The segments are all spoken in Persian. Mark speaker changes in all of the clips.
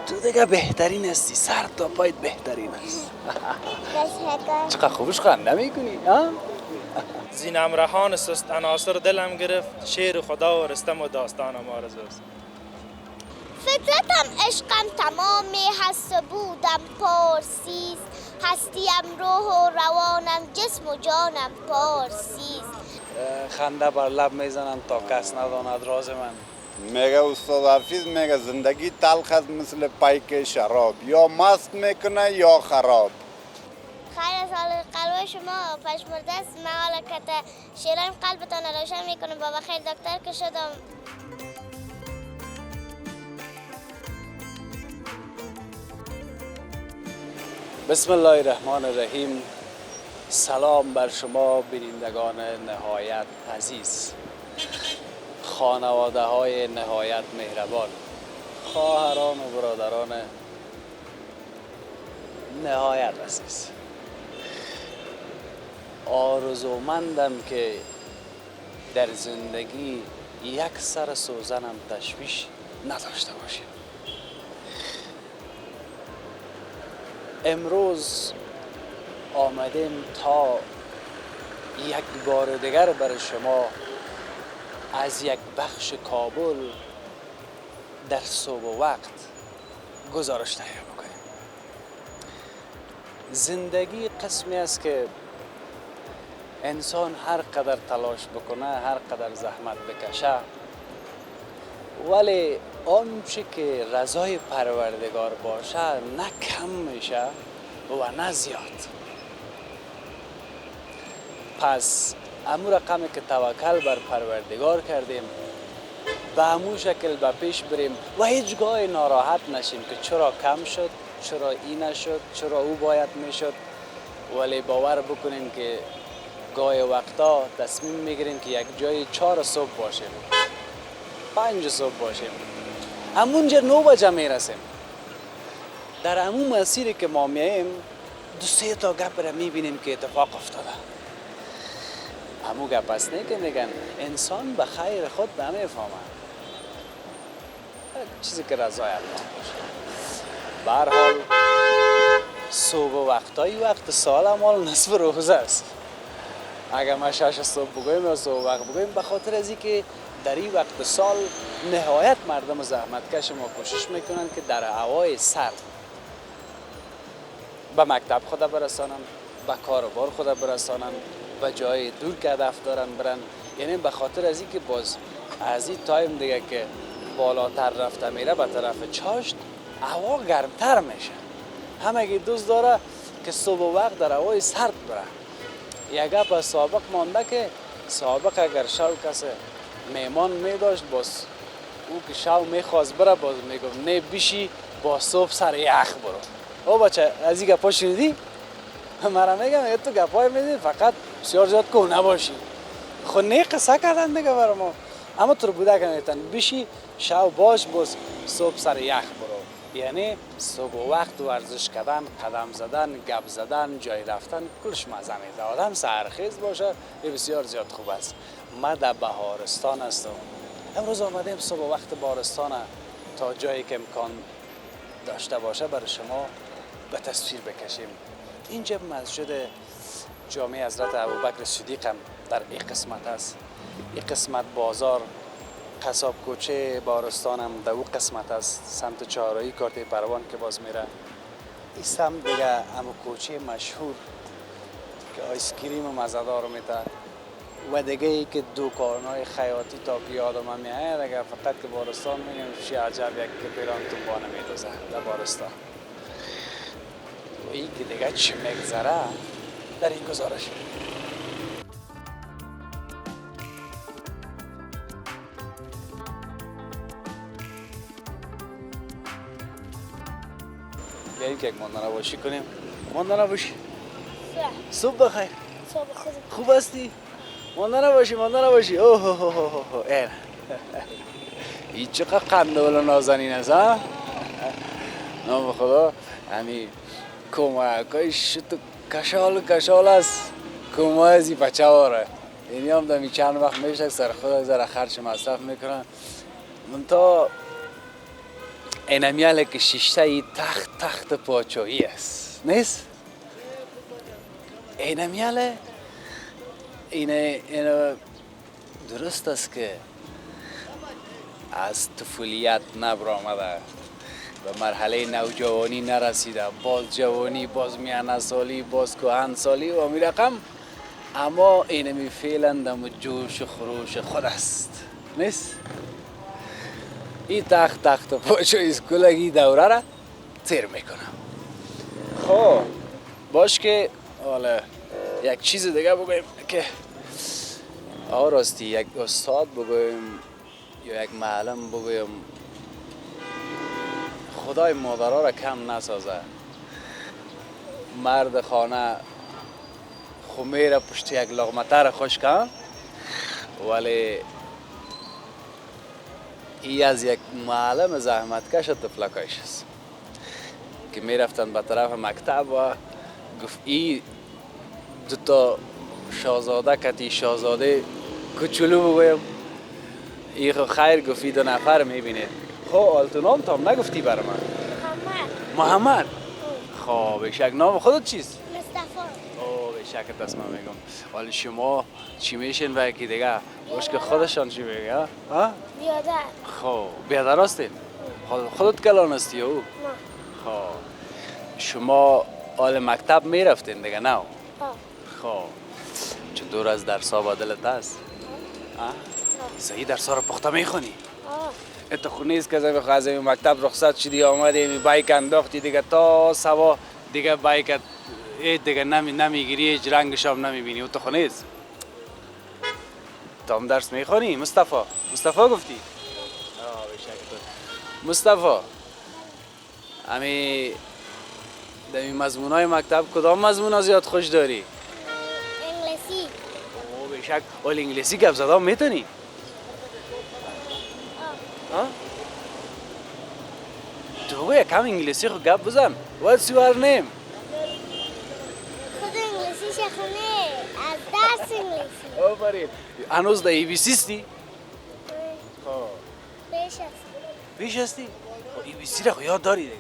Speaker 1: تو دیگه بهترین هستی، سر تا پایت بهترین است. چقدر خوبش خنده میکنی ها؟
Speaker 2: زین امرهان سست عناصر دلم گرفت، شعر خدا و رستم و داستانم آرزوست.
Speaker 3: فطرتم عشقم تمامی هست و بودم پارسیست، هستیم روح و روانم جسم و جانم پارسیست.
Speaker 1: خنده بر لب میزنم تا کس نداند راز من.
Speaker 4: میگه استاد حافظ میگه زندگی تلخ است مثل پیک شراب، یا مست میکنه یا خراب.
Speaker 3: خیر از حال قلب شما پشمرده است، من حالا که شیرین قلبتان روشن میکنم. بابا خیر دکتر که شدم.
Speaker 1: بسم الله الرحمن الرحیم. سلام بر شما بینندگان نهایت عزیز، خانواده های نهایت مهربان، خواهران و برادران نهایت عزیز. آرزومندم که در زندگی یک سر سوزنم تشویش نداشته باشیم. امروز آمدیم تا یک بار دیگر برای شما از یک بخش کابل در صبح وقت گزارش تهیه بکنیم. زندگی قسمی است که انسان هر قدر تلاش بکنه، هر قدر زحمت بکشه، ولی آنچه که رضای پروردگار باشه نه کم میشه و نه زیاد. پس امو رقمی که توکل بر پروردگار کردیم به همون شکل به پیش بریم و هیچگاه ناراحت نشیم که چرا کم شد، چرا این نشد، چرا او باید میشد. ولی باور بکنیم که گاهی وقتا تصمیم میگیریم که یک جای 4 صبح باشیم، 5 صبح باشیم، همونجا 9 بجه میرسیم. در همون مسیری که ما میاییم 2-3 تا گپ را میبینیم که اتفاق افتاده. همون گپ است نه که میگن انسان به خیر خود نمیفهمه، چیزی که رضای الله باشه. به هر حال صبح وقتایی وقت سال مال نصف روزه است. اگر ما 6 صبح بگویم یا صبح وقت بگویم به خاطر از اینکه در این وقت سال نهایت مردم زحمتکش ما کوشش میکنن که در هوای سرد به مکتب خود برسانن، به کاروبار خود برسانن، به جای دور که هدف دارن برن. یعنی به خاطر از اینکه باز از این تایم دیگه که بالاتر رفته میره به طرف چاشت هوا گرمتر میشه. همگی دوست داره که صبح وقت در هوای سرد بره. یک گپ سابق مانده که سابق اگر شو کسی میمان می داشت، باز او که شو میخواست بره باز میگفت نه بیشی با صبح سر یخ برو. او بچه از این گپا شنیدی؟ مرا میگم تو گپای میدی فقط بسیار زیاد کو نباشی. خود نه قصه کردن دیگه برای ما. اما تو بوده که میتن بیشی شو باش باز صبح سر یخ برو. یعنی صبح وقت ورزش کردن، قدم زدن، گپ زدن، جای رفتن کلش مزه میده. آدم سحرخیز باشه این بسیار زیاد خوب است. ما در بهارستان هستم. امروز آمدیم صبح وقت بهارستان تا جایی که امکان داشته باشه برای شما به تصویر بکشیم. اینجا مسجد جامع حضرت ابوبکر صدیق هم در این قسمت است. این قسمت بازار قصاب کوچه بهارستان هم در اون قسمت است، سمت چهارراهی کارت پروان که باز میره. این سمت دیگه همون کوچه مشهور که آیس کریم مزه‌دار میده و دیگه ای که دکان‌های خیاطی تا که یادم میاد دیگه فقط که بهارستان میگم چی عجب یک پیران تو بانه میدوزه در بهارستان. و این که دیگه چی میگذره در این گزارش. بیاییم که یک ماندنواشی کنیم. ماندنواشی صبح بخیر.
Speaker 3: صبح خود
Speaker 1: خوب هستی؟ ماندنواشی اوه این چقدر قندول و نازنین است ها؟ نام خدا همی کمکای شد کشال است. کمک از این بچه هاره اینی هم دمی چند وقت میشه سر خدا ذره خرچ مصرف میکنن. من تا اینمیاله که شیشته ای تخت پاچایی است نیست؟ اینمیاله اینه درست است که از طفولیت نبرآمده به مرحله نوجوانی نرسیده، باز جوانی، باز میانه سالی، باز کهن سالی و می رقم، اما اینمی فعلا دم جوش و خروش خود است نیست؟ این تخت پاچه اسکولگی دوره را تیر میکنم. خب باش که حالا یک چیز دیگه بگویم که راستی یک استاد بگویم یا یک معلم بگویم خدای مادرها را کم نسازه. مرد خانه خمیر را پشت یک لغمته را خوش کن، ولی ای از یک معلم زحمتکش تفلکایش است که می رفتن به طرف مکتب و گفت ای دوتا شاهزاده کتی شاهزاده کوچولو بگویم ای خیر گفتی 2 نفر میبینید. خب آلتونام تام نگفتی برای من؟ محمد. خب بشک نام خودت چیست؟
Speaker 3: مصطفی.
Speaker 1: بشک دست من میگم. ولی شما چی میشین و یکی دیگه؟ باش که خودشان چی میگه؟ ها؟
Speaker 3: بیادر.
Speaker 1: خب بیادر هستین؟ خودت کلان هستی او؟
Speaker 3: نه.
Speaker 1: خب شما آل مکتب میرفتین دیگه نه؟ خب چطور از درسا با دلت هست؟ صحیح درسا رو پخته میخونی؟ ات خو نیست که از این مکتب رخصت شدی آمدی این بایک انداختی دیگه تا سوا دیگه بایکت دیگه نمیگیری هیچ رنگش هم نمیبینی. ات خو نیست؟ تو هم درس میخونی؟ مصطفی گفتی؟ مصطفی امی در این مضمونای مکتب کدام مضمونا زیاد خوش داری؟
Speaker 3: انگلیسی.
Speaker 1: بشک اول انگلیسی گپ زدن میتونی؟ تو یکم انگلیسی خو گپ بزن. What's your name؟
Speaker 3: خود انگلیسی شخونه از درس انگلیسی.
Speaker 1: آفرین. هنوز در ABC هستی؟ بیش هستی؟ ABC را خو یاد داری دیگه؟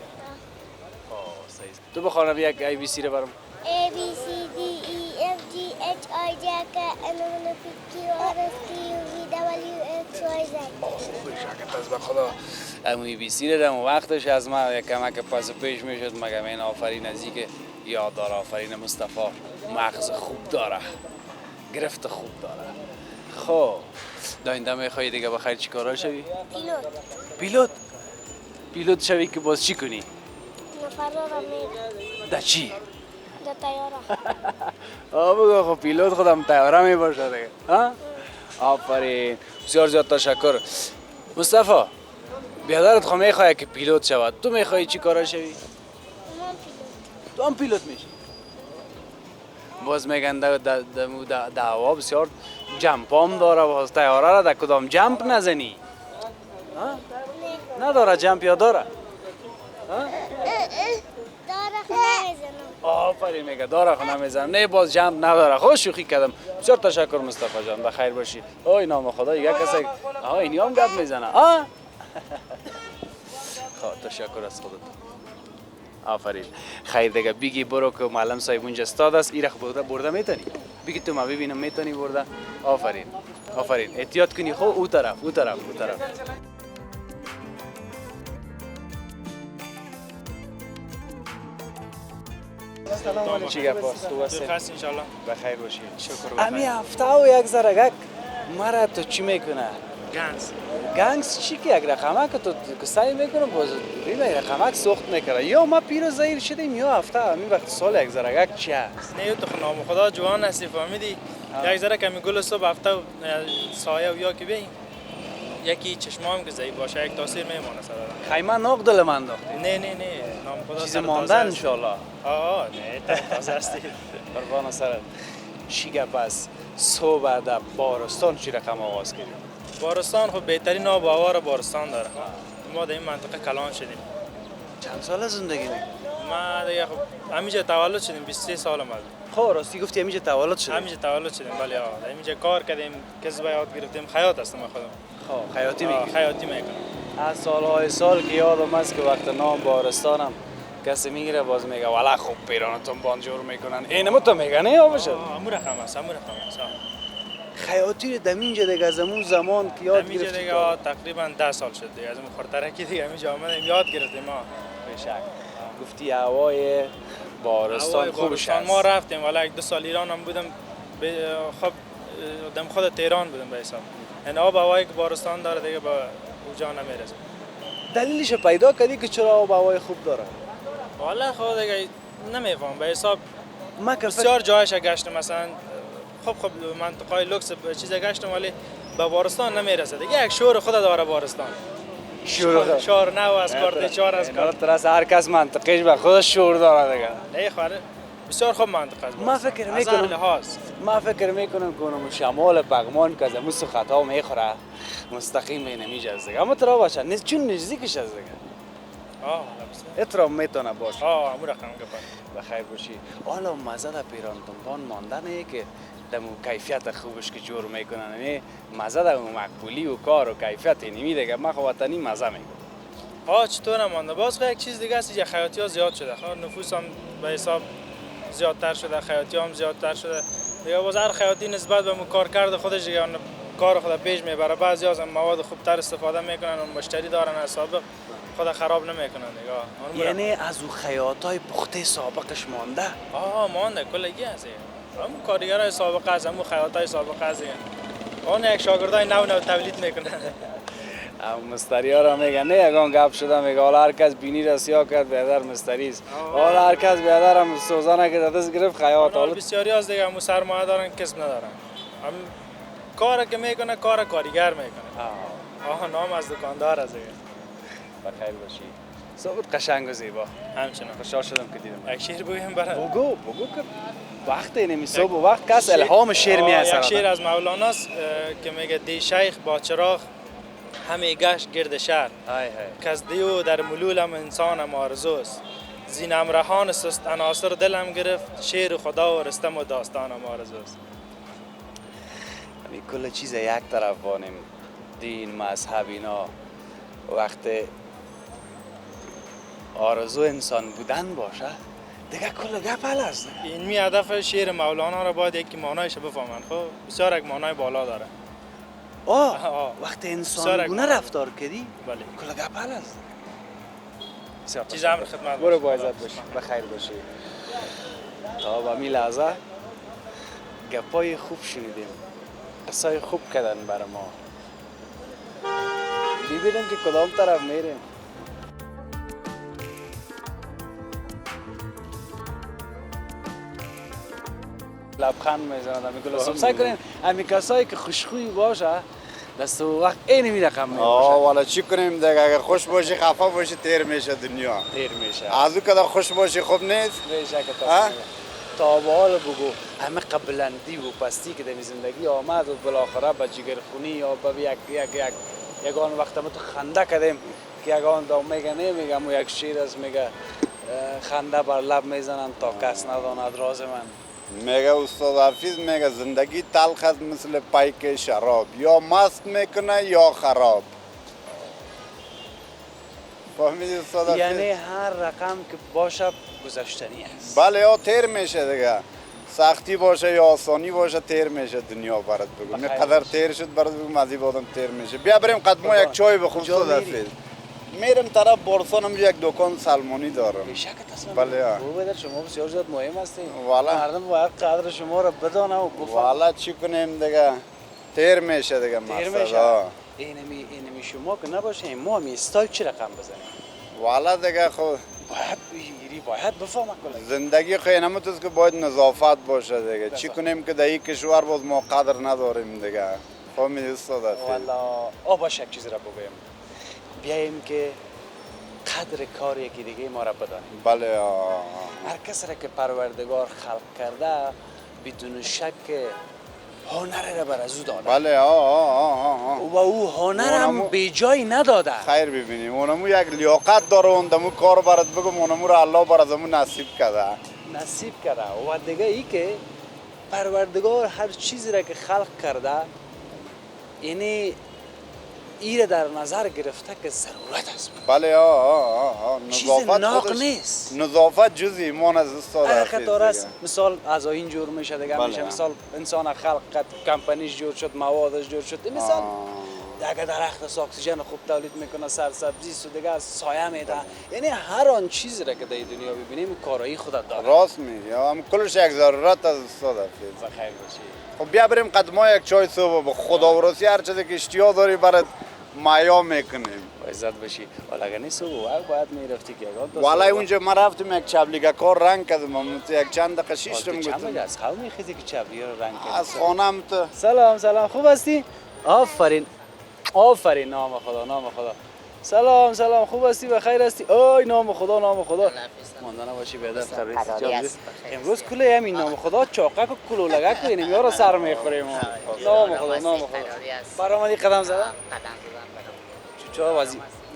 Speaker 1: صحیح. تو بخوانم یک ABC را برام.
Speaker 3: A B C D E F G H I J K L M N P Q R S T U V W X Y Z.
Speaker 1: بشکت از به خدا اموی بیسی ردم و وقتش از ما یک کمک پس پیش میشد مگم این آفرین ازی که یاد داره. آفرین مصطفی مغز خوب داره، گرفت خوب داره. خب داینده میخوایی دیگه بخیر چی کارا شوی؟ پیلوت شوی که باز چی کنی؟
Speaker 3: نفرا را میره.
Speaker 1: دا چی؟
Speaker 3: دا تیاره.
Speaker 1: بگو خب پیلوت خودم تیاره می باشه دیگه. آفرین بسیار زیاد تشکر. مصطفی بیادرت خو میخواه که پیلوت شود، تو میخوایی چی کارا شوی؟ تو هم پیلوت میشی؟ باز میگن در هوا بسیار جمپ هم داره، باز تیاره را در کدام جمپ نزنی؟ نداره جمپ یا داره؟
Speaker 3: داره خو نمیزنم.
Speaker 1: آفرین میگه داره خو نمیزنم. نه باز جمپ نداره. خوش شوخی کردم. بسیار تشکر مصطفی جان، بخیر باشی. اوی نام خدا یک کسی اینی هم گپ میزنه. خب تشکر از خودت. آفرین. خیر دیگه بگی برو که معلم صاحب اونجا استاد است ایرخ برده میتونی؟ بگی تو ما ببینم میتونی برده؟ آفرین احتیاط کنی. خب او طرف چی گپ است؟ تو هستی؟
Speaker 2: خاص ان شاء الله.
Speaker 1: بخیر باشی.
Speaker 2: شکر.
Speaker 1: امی هفته و یک زرگک مرا تو چی میکنه؟ گنگس چی که یک رقمک تو سعی میکنم باز ببین رقمک سخت میکنه یا ما پیر زیر شدیم یا هفته همین وقت سال یک زرگک چی است؟
Speaker 2: نه تو نام خدا جوان هستی فهمیدی؟ یک ذره کمی گل صبح هفته سایه و یا که ببین یکی چشمام که ضعیف باشه یک تاثیر میمونه سر
Speaker 1: خیمه ناق دل من داخت.
Speaker 2: نه نام خدا
Speaker 1: چیز ماندن ان شاء الله.
Speaker 2: نه تازه هستی.
Speaker 1: قربان سرت. چی گپ است؟ صبح در بارستان چی رقم آغاز کردی؟
Speaker 2: بارستان خب بهترین آب و هوا بارستان داره. ما در این منطقه کلان شدیم.
Speaker 1: چند سال زندگی می‌کنی؟
Speaker 2: ما دیگه خب همینجا تولد شدیم 23 سالم است.
Speaker 1: خب راستی گفتی همینجا تولد شدی؟
Speaker 2: همینجا تولد شدیم بله همینجا کار کردیم کسب یاد گرفتیم خیاط هستم خودم.
Speaker 1: خب خیاطی می‌کنی؟
Speaker 2: خیاطی میکنم.
Speaker 1: از سالهای سال که یادم است که وقت نام بارستانم کسی میگیره باز میگه والا خوب پیرانتون بانجور میکنن اینمو تو میگه نه یا بشه
Speaker 2: امور رقم است
Speaker 1: خیاطی دمینجا دیگه از همون زمان که یاد
Speaker 2: همینجا
Speaker 1: گرفتی
Speaker 2: دیگه تقریبا 10 سال شد دیگه از اون خورترکی دیگه همینجا آمدیم یاد گرفتیم ما
Speaker 1: بشک گفتی هوای بارستان خوبش هست
Speaker 2: ما رفتیم والا 1-2 سال ایران هم بودم خب دم خود تهران بودم به حساب این آب هوایی که بارستان داره دیگه با اونجا نمیرسه
Speaker 1: دلیلش پیدا کردی که چرا آب هوای خوب داره
Speaker 2: والا خود دیگه نمیفهم به حساب
Speaker 1: ما که
Speaker 2: بسیار جایش گشتم مثلا خب منطقه لوکس چیز گشتم ولی به بارستان نمیرسه دیگه یک شور خود داره بارستان شور نو از کارت 4 از کارت
Speaker 1: ترس هر کس منطقهش به خودش شور داره دیگه
Speaker 2: نه خواهر بسیار خوب منطقه است
Speaker 1: ما فکر
Speaker 2: از هر لحاظ
Speaker 1: میکنم که اونم شمال پغمان که از همون سخطا میخوره مستقیم نمیجه از دیگه اما ترا باشه نیست چون نزدیکش از دیگه اترا میتونه باشه
Speaker 2: امو رقم گفت
Speaker 1: بخیر باشی حالا مزه در پیرانتون ماندنه که دمو کیفیت خوبش که جور میکنن یعنی مزه در مقبولی و کار و کیفیت اینمی دیگه ما خو وطنی مزه میکنم
Speaker 2: چطور مانده باز یک چیز دیگه است خیاطی ها زیاد شده نفوس هم به حساب زیادتر شده خیاطی هم زیادتر شده دیگه باز هر خیاطی نسبت به کارکرد خودش دیگه کار خود پیش میبره بعضی از مواد خوبتر استفاده میکنن و مشتری دارن از سابق خود خراب نمیکنن دیگه
Speaker 1: یعنی از او خیاطای پخته سابقش مانده
Speaker 2: مانده کلگی هست همون کارگرای سابقه است همون خیاطای سابقه است اون یک شاگردای نو تولید میکنن
Speaker 1: مستری ها را میگن نه یگان گپ شده میگه حالا هر کس بینی را سیاه کرد بیادر مستری است حالا هر کس بیادر هم سوزانه که دست گرفت خیاط حالا
Speaker 2: بسیاری از دیگه همون سرمایه دارن کسب ندارن هم کار که میکنه کار کارگر میکنه نام از دکاندار از دیگه
Speaker 1: بخیر باشی صحبت قشنگ و زیبا
Speaker 2: همچنان
Speaker 1: خوشحال شدم که دیدم
Speaker 2: یک شعر بگیم برای
Speaker 1: بگو که وقت نمی صبح وقت کس الهام شعر میاد
Speaker 2: یک شعر از مولاناست که میگه دی شیخ با چراغ همه گشت گرد شهر که از دیو در ملولم انسانم آرزوست زین امرهان سست عناصر دلم گرفت شعر خدا و رستم و داستانم آرزوست
Speaker 1: همین کل چیز یک طرف بانیم دین مذهب اینا وقت آرزو انسان بودن باشه دیگه کل گپ حل است
Speaker 2: این می هدف شعر مولانا را باید یکی معنایش بفهمن خب بسیار یک معنای بالا داره
Speaker 1: وقت انسان گونه رفتار کردی
Speaker 2: بله
Speaker 1: کل گپ حل است
Speaker 2: چیز امر خدمت
Speaker 1: برو با عزت باشی بخیر باشی تا به می لحظه گپای خوب شنیدیم قصای خوب کردن برای ما ببینیم که کدام طرف میریم لبخند میزنن میگه سعی کنین همین کسایی که خوشخوی باشه دست وقت این می رقم میشه
Speaker 4: والا چی کنیم دیگه اگر خوش باشی خفه باشی تیر میشه دنیا
Speaker 1: تیر میشه
Speaker 4: از او کدر خوش باشی خوب نیست
Speaker 1: بیشک تا به حال بگو همه قبلندی و پستی که در زندگی آمد و بالاخره به جگرخونی یا به یگان وقت ما تو خنده کردیم که یگان دا میگه نمیگم و یک شیر از میگه خنده بر لب میزنن تا کس نداند راز من
Speaker 4: میگه استاد حافظ میگه زندگی تلخ است مثل پیک شراب یا مست میکنه یا خراب فهمیدی استاد حافظ؟
Speaker 1: یعنی هر رقم که باشه گذشتنی است
Speaker 4: بله یا تیر میشه دیگه سختی باشه یا آسانی باشه تیر میشه دنیا برات بگو میقدر تیر شد برات بگو مزی بادم تیر میشه بیا بریم قدما یک چای بخور استاد حافظ میرم طرف بارسانم یک دکان سلمانی دارم
Speaker 1: بیشک تصمیم
Speaker 4: بله
Speaker 1: بدر شما بسیار زیاد مهم هستین
Speaker 4: والا
Speaker 1: مردم باید قدر شما را بدانه و بفهم
Speaker 4: والا چی کنیم دیگه تیر میشه دیگه مسئله
Speaker 1: اینمی شما که نباشه ما هم استایل چی رقم بزنیم
Speaker 4: والا دیگه خود
Speaker 1: باید بفهمه کلا
Speaker 4: زندگی خیلی نمیتونست که باید نظافت باشه دیگه چی کنیم که در این کشور باز ما قدر نداریم دیگه فهمیدی استاد
Speaker 1: والا باشه یک چیز را بگویم بیاییم که قدر کار یکی دیگه ما را بدانیم
Speaker 4: بله
Speaker 1: هر کس را که پروردگار خلق کرده بدون شک هنر را بر از او داده
Speaker 4: بله
Speaker 1: و او هنر هم بی جای نداده
Speaker 4: خیر ببینیم اونمو یک لیاقت داره اونمو کار برات بگم اونمو رو الله بر ازمو نصیب کرده
Speaker 1: و دیگه ای که پروردگار هر چیزی را که خلق کرده یعنی این در نظر گرفته که ضرورت است.
Speaker 4: بله
Speaker 1: چیز
Speaker 4: نظافت
Speaker 1: ناق
Speaker 4: خودش
Speaker 1: نیست.
Speaker 4: نظافت جز ایمان از استاد
Speaker 1: اگر
Speaker 4: حافظ
Speaker 1: خطار است
Speaker 4: دیگه.
Speaker 1: مثال از این جور میشه دیگه
Speaker 4: بله.
Speaker 1: میشه مثال انسان خلق کرد کمپانیش جور شد موادش جور شد مثال اگر درخت است اکسیژن خوب تولید میکنه سرسبزی است و دیگه از سایه میده یعنی هر آن چیزی را که در دنیا ببینیم کارایی خودت داره.
Speaker 4: راست میگی هم کلش یک ضرورت از استاد حافظ.
Speaker 1: بخیر باشی.
Speaker 4: خب بیا بریم قدما یک چای صبح به خدا و راستی هر چیزی که اشتیا داری برات مایا میکنیم.
Speaker 1: عزت باشی. ولی اگر نیست و باید میرفتی که
Speaker 4: والله اونجا ما رفتیم یک چبلیگه کار رنگ کردم یک چند دقیقه شیشتم
Speaker 1: چند
Speaker 4: گفتم
Speaker 1: از خواه میخیزی که چبلی رو رنگ کنی.
Speaker 4: از خانم تو
Speaker 1: سلام خوب هستی؟ آفرین نام خدا سلام خوب هستی بخیر هستی؟ آی نام خدا ماندانه باشی بیادر خبری امروز کله همین نام خدا چاقک و کلولگک و اینم یارو سر میخوریم نام خدا برآمدی قدم زدن چرا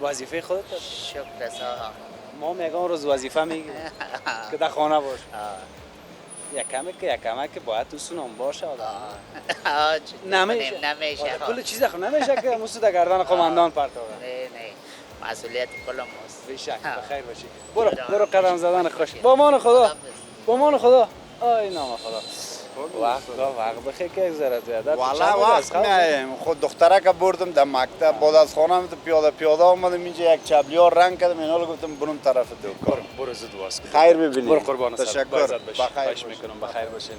Speaker 1: وظیفه خودت
Speaker 5: شکر صاحب
Speaker 1: ما میگم روز وظیفه میگیم که در خانه باش یکمه که باید تو سونم باشه نمیشه کل چیز نمیشه که موسو در گردن قماندان پرتاوه
Speaker 5: نه مسئولیت کل ماست
Speaker 1: بیشک بخیر باشی برو قدم زدن خوش با مان خدا آی نام خدا وقت بخیر که اگذارد بیادر
Speaker 4: والله وقت میایم خود دختره که بردم در مکتب بعد از خانم تو پیاده آمدم اینجا یک چبلی ها رنگ کردم اینا رو گفتم برم طرف دکان
Speaker 1: برو زود واس
Speaker 4: خیر ببینید
Speaker 1: برو قربان
Speaker 4: تشکر
Speaker 1: بخیر میکنم بخیر باشین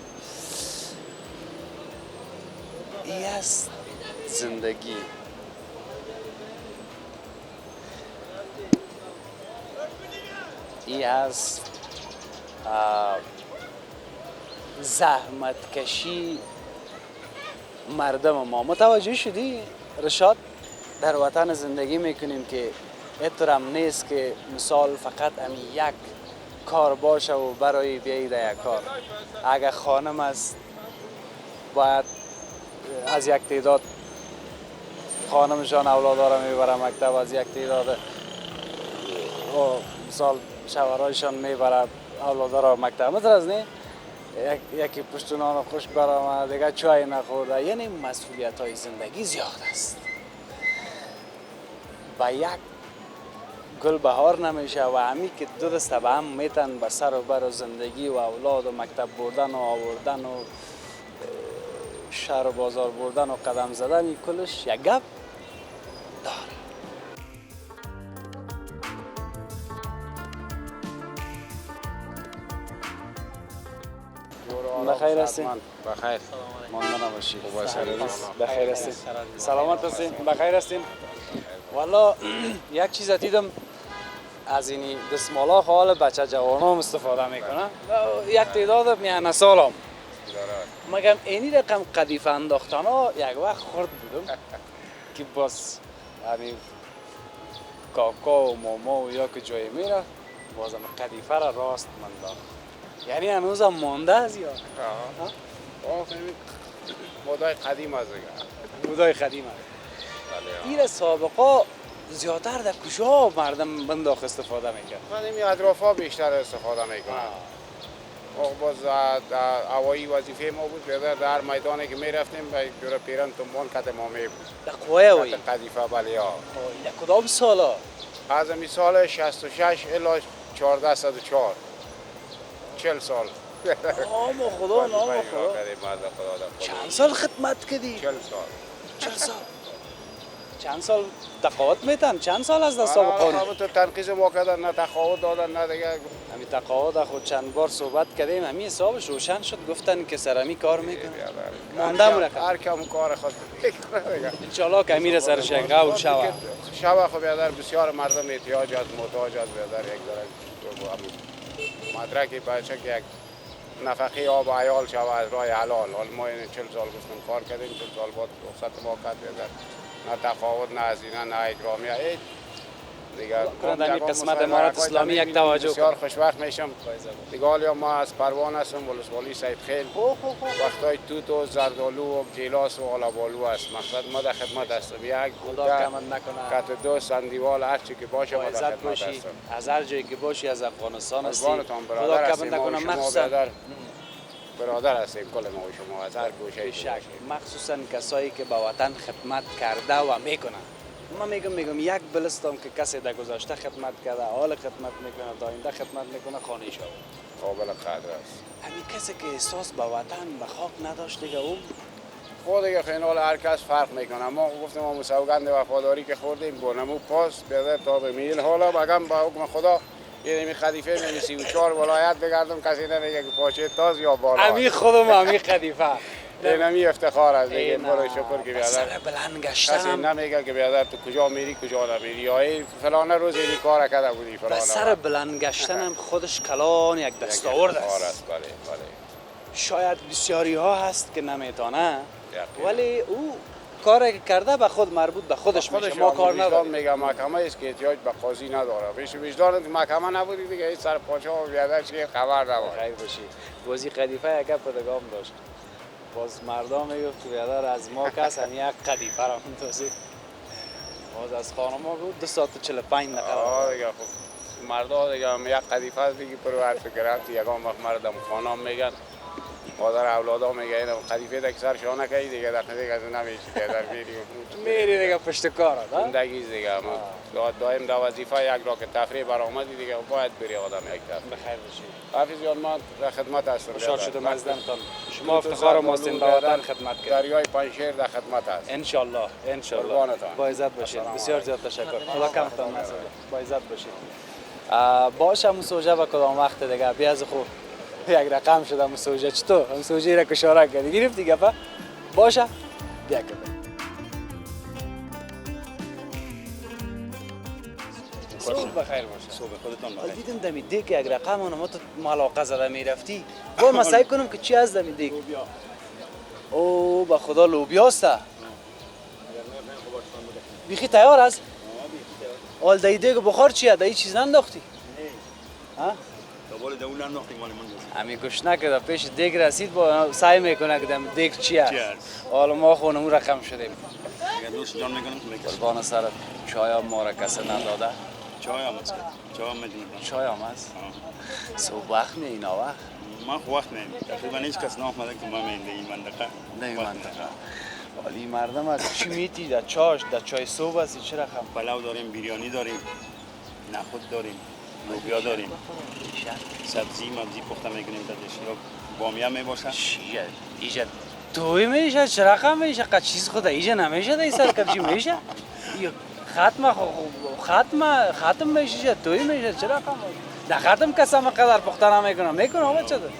Speaker 1: این است زندگی این است زحمت کشی مردم ما متوجه شدی رشاد در وطن زندگی میکنیم که اطرام نیست که مثال فقط یک کار باشه و برای بیایی در یک کار اگر خانم است باید از یک تعداد خانمشان اولاد را میبره مکتب از یک تعداد مثال شوهرایشان میبره اولاد را مکتب مثل از نه یکی پشت نان خوش برآمد دیگه چای نخورده یعنی مسئولیت های زندگی زیاد است با یک گل بهار نمیشه و همی که دو دسته به هم میتن به سر و بر و زندگی و اولاد و مکتب بردن و آوردن و شهر و بازار بردن و قدم زدن این کلش یک گپ داره. بخیر هستین؟
Speaker 6: بخیر
Speaker 1: ماندانه باشی
Speaker 6: خوب
Speaker 1: بخیر هستین؟ سلامت هستین؟ بخیر هستین؟ والا یک چیز دیدم از این دستمالا حال بچه جوانام استفاده میکنن یک تعداد میانه سالم مگم اینی رقم قدیفه انداختن ها یک وقت خورد بودم که باز همین کاکا و ماما و یا که جایی میره بازم قدیفه را راست منداخت یعنی هنوز هم مانده از یا
Speaker 6: مودای قدیم از دیگه
Speaker 1: مودای قدیم هست این سابقا زیادتر در کجا مردم بنداخت استفاده میکرد؟
Speaker 6: من این اطرافا بیشتر استفاده میکنم باز هوایی وظیفه ما بود بیادر در میدانی که میرفتیم به جور پیران تنبان کت ما می بود
Speaker 1: در قوای هوایی؟
Speaker 6: قدیفه بله ها
Speaker 1: در کدام سالا؟
Speaker 6: از امی سال 66 الی 1404 40 سال
Speaker 1: نام خدا چند سال خدمت کردی؟
Speaker 6: 40 سال
Speaker 1: 40 سال چند سال تقاعد میتن؟ چند سال از دست قانون؟
Speaker 6: تو تنقیز ما کردن نه تقاعد دادن نه دیگه
Speaker 1: همین تقاعد خود چند بار صحبت کردیم همین حسابش روشن شد گفتن که سرمی کار میکنه مانده مرکب
Speaker 6: هر کم کار خود میکنه دیگه
Speaker 1: انشالله که امیر سرش یک قول شوه
Speaker 6: شوه خب بیادر بسیار مردم احتیاج است محتاج است بیادر یک درک مدرک بچه که یک نفقه آب عیال شوه از راه حلال حال ما این 40 سال گفتم کار کردیم 40 سال بعد رخصت ما کرد بیادر نه تفاوت نه هزینه نه اکرامیه دیگه
Speaker 1: در قسمت امارات اسلامی یک توجه
Speaker 6: بسیار خوشوقت میشم دیگه حالا ما از پروان هستم ولسوالی سید خیل وقتای توت و زردالو و گیلاس و آلابالو است مقصد ما در خدمت هستم یک کت دو سندیوال هر چی که باشه ما در خدمت هستم
Speaker 1: از هر جایی که باشی از افغانستان هستی
Speaker 6: خدا کمت نکنه مخصوصا برادر هستیم کل ما و شما از هر گوشه
Speaker 1: مخصوصا کسایی که با وطن خدمت کرده و میکنن من میگم یک بلستم که کسی در گذشته خدمت کرده، حال خدمت میکنه، تا آینده خدمت میکنه، خانه شو.
Speaker 6: قابل قدر است.
Speaker 1: همین کسی که احساس به وطن به خاک نداشت دیگه اون
Speaker 6: خود دیگه فینال هر کس فرق میکنه. ما گفتیم ما سوگند وفاداری که خوردیم بونمو پاس بیادر تا به میل حالا بگم با حکم خدا یه نمی خلیفه نمی 34 ولایت بگردم کسی نمیگه که پاچه تاز یا بالا.
Speaker 1: امی خودم امی خلیفه
Speaker 6: اینمی افتخار است دیگه. برای شکر که بیادر
Speaker 1: سر بلند
Speaker 6: کسی
Speaker 1: گشتم،
Speaker 6: نمیگه که بیادر تو کجا میری کجا نمیری یا این فلانه روز اینی کار کرده بودی
Speaker 1: به
Speaker 6: فلانه.
Speaker 1: سر بلند گشتنم خودش کلان یک دستاورد
Speaker 6: افتخار
Speaker 1: است.
Speaker 6: بله بله.
Speaker 1: شاید بسیاری ها هست که نمیتونه،
Speaker 6: یقینا.
Speaker 1: ولی او کاری که کرده به خود مربوط به خودش میشه، ما کار نداریم.
Speaker 6: میگه محکمه است که احتیاج به قاضی نداره. پیش وجدان که محکمه نبودی دیگه هیچ سر پاچه و بیادر چیه خبر نبود.
Speaker 1: خیر باشی. بازی قدیفه یک پدگام داشت. باز مردم میگفت که بیادر از ما کس هم یک قدیفه را مندازی. باز از خانم ها بود 2 ساعت و 45 دقیقه.
Speaker 6: دیگه خب مردا دیگه هم یک قدیفه است دیگه پر حرف گرفت. یگان وقت مردم خانم میگن مادر اولادا میگه اینو قدیفه دک سر شانه کی دیگه دقیقه از نمیشه بیادر
Speaker 1: میری دیگه پشت کار ها.
Speaker 6: زندگی دیگه ما دائم دا وظیفه یک را که تفریح برآمدی دیگه باید بری آدم یک طرف.
Speaker 1: بخیر باشی.
Speaker 6: حافظ جان ما در خدمت هستم.
Speaker 1: خوشحال شدم از دیدنتان. شما افتخار ماست این به وطن خدمت کردید.
Speaker 6: دریای پنجشیر در خدمت است.
Speaker 1: ان شاء الله ان شاء الله.
Speaker 6: قربانتان.
Speaker 1: با عزت باشید. بسیار زیاد تشکر. خدا کمتان نسازه. با عزت باشید. باشه مسوجه با کدام وقت دیگه بیا از خو یک رقم شده مسوجه چطور مسوجه را کشاره کردی گرفتی گفا باشه بیا کده صبح بخیر باشه.
Speaker 7: صبح خودتان
Speaker 1: حال
Speaker 7: بخیر.
Speaker 1: دیدم دمی دیگ یک رقم اونم تو ملاقه زده میرفتی با ما سعی کنم که چی از دمی دیگ او به خدا لوبیاست بیخی تیار است حال دی دیگ بخار چیه دی چیز ننداختی ها
Speaker 7: دوباره دول انداختیم مال من دوست.
Speaker 1: امی گشنه که در پیش دیگ رسید با سعی میکنه که دم دیگ چی است
Speaker 7: چی است؟
Speaker 1: حالا ما خونمون رقم شدیم
Speaker 7: اگر دوست جان میکنم میکشم.
Speaker 1: قربان سرت چای ما را کسی نداده
Speaker 7: چای هم است. چای هم میدونم.
Speaker 1: چای هم هست صبح وقت می اینا وقت
Speaker 7: من خو وقت نیم. تقریبا هیچ کس نامده که ما میند این منطقه.
Speaker 1: نه این منطقه ولی مردم از چی میتی در چاش در چای صبح است چه رقم
Speaker 7: پلاو داریم، بیریانی داریم، نخود داریم، لوبیا داریم. سبزی مبزی پخته میکنیم درش یا بامیه میباشه.
Speaker 1: چیه ایجا توی میشه چه رقم میشه قد چیز خدا ایجا نمیشه در سر کبچی میشه یا ختم میشه توی میشه چه رقم در ختم کسا قدر پخته نمیکنه آقا چه ده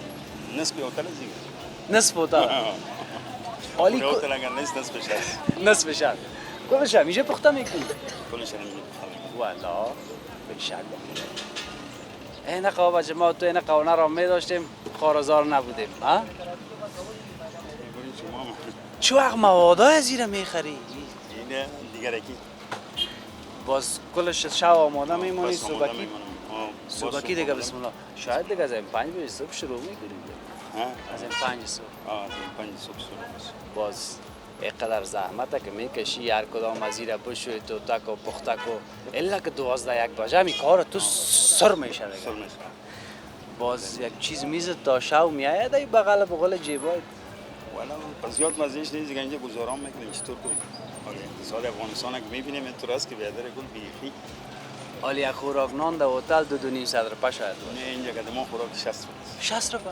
Speaker 7: نصف هتل دیگه.
Speaker 1: نصف هتل حالی
Speaker 7: هتل اگر نیست نصفش هست.
Speaker 1: نصفش هست کلش همیشه پخته میکنی
Speaker 7: کلش هم میکنیم.
Speaker 1: والا بشک این قابج ما تو این قونه را می داشتیم خارزار نبودیم ها چه وقت موادای زیر میخری
Speaker 7: این دیگر یکی.
Speaker 1: باز کلش شب آماده میمونی
Speaker 7: بس آماده
Speaker 1: صبحکی
Speaker 7: میمونم.
Speaker 1: صبحکی دیگه بسم الله شاید دیگه از این 5 بجه صبح شروع میکنیم
Speaker 7: ها؟
Speaker 1: از این 5 صبح
Speaker 7: از این 5 صبح شروع است.
Speaker 1: باز اینقدر زحمته که میکشی هر کدام از زیر بشوی تو تک و پختک و الا که 12 1 بجه می کار تو سر میشه
Speaker 7: سر
Speaker 1: دیگه
Speaker 7: میشه.
Speaker 1: باز یک چیز میز تا شو میآید ای بغل جیبای
Speaker 7: والا پس زیاد مزهش نیست دیگه اینجا گزاران میکنیم چطور کنیم. آره اقتصاد افغانستان که میبینیم اینطور است که بیادر گل بیخی.
Speaker 1: حالی یک خوراک نان در هتل 2.5 روپیه شاید
Speaker 7: نه اینجا که ما خوراک 60 است.
Speaker 1: 60 روپیه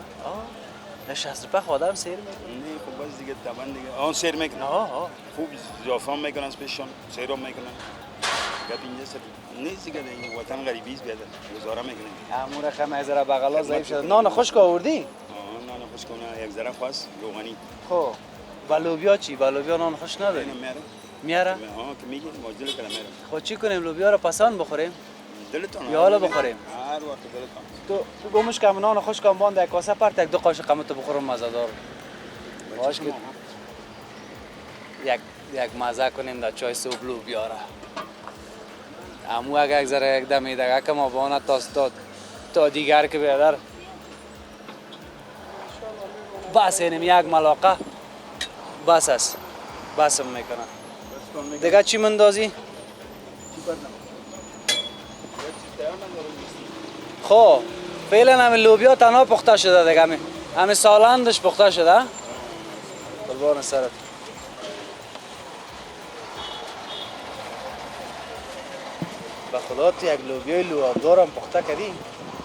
Speaker 1: نه 60 روپیه خودم سیر میکنه
Speaker 7: نه خب بس دیگه طبعا دیگه آن سیر میکنن. خوب ضیافت میکنن پیششون سیرام میکنن. گپ اینجا سر نیست دیگه این وطن غریبی است بیادر گزاره میکنیم.
Speaker 1: امور رقم از را بغلا ضعیف شد نان خشک آوردی
Speaker 7: نه خوش کنه یک ذره خواست روغنی.
Speaker 1: خب بلوبیا چی بلوبیا نان خشک نداری
Speaker 7: اینو
Speaker 1: میاره
Speaker 7: ها که میگیم ماجل کلمه میاره.
Speaker 1: خب چی کنیم لوبیا رو پسان بخوریم
Speaker 7: دلتون
Speaker 1: یا حالا بخوریم
Speaker 7: هر وقت دلتون.
Speaker 1: تو گمش که نان خشک هم باند یک کاسه پرت یک 2 قاشق قمت بخورم مزه‌دار باش که یک مزه کنیم در چای صبح لوبیا را امو اگه یک ذره یک دمی دیگه که ما بانه تا دیگر که بیادر بس اینم یک ملاقه بس است بسم میکنه دیگه چی مندازی؟ خب فعلا همین لوبیا تنها پخته شده دیگه همین سالندش پخته شده قربان سرت به خدا تو یک لوبیای لوابدارم پخته کردی